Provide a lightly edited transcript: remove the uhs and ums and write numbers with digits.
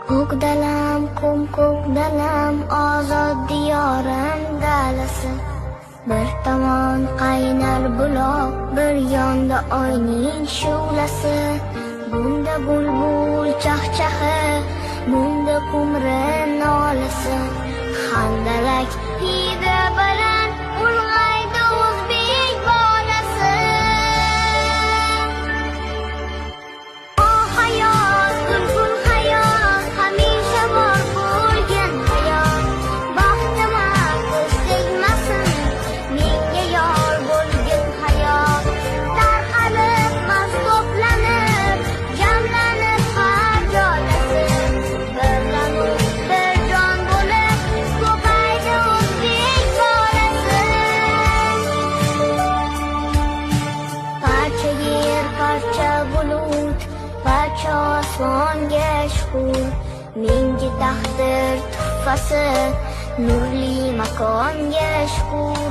Ko'k dalam, ko'k dalam, ozod diyorim dalasi. Bir tomon qaynar buloq, bir yonda oyning shu'lasi. Bunda bulbul chaqchahi, bunda qumri nolasi. Handalak hidi baland, ulg'aydi o'zbek bolasi. O hayot, gulgul hayot, hamisha bor bo'lgan hayot. Baxtima ko'z tegmasin, menga yor bo'lgan hayot. Tarqalib, mazoblanib, jamlanib har joylasi. Birlanib, bir jon bo'lib, ko'paydi o'zbek bolasi. Parcha yer, parcha bulut, parcha osmonga shukur. Menga taqdir tuhfasi, nurli makonga shukur.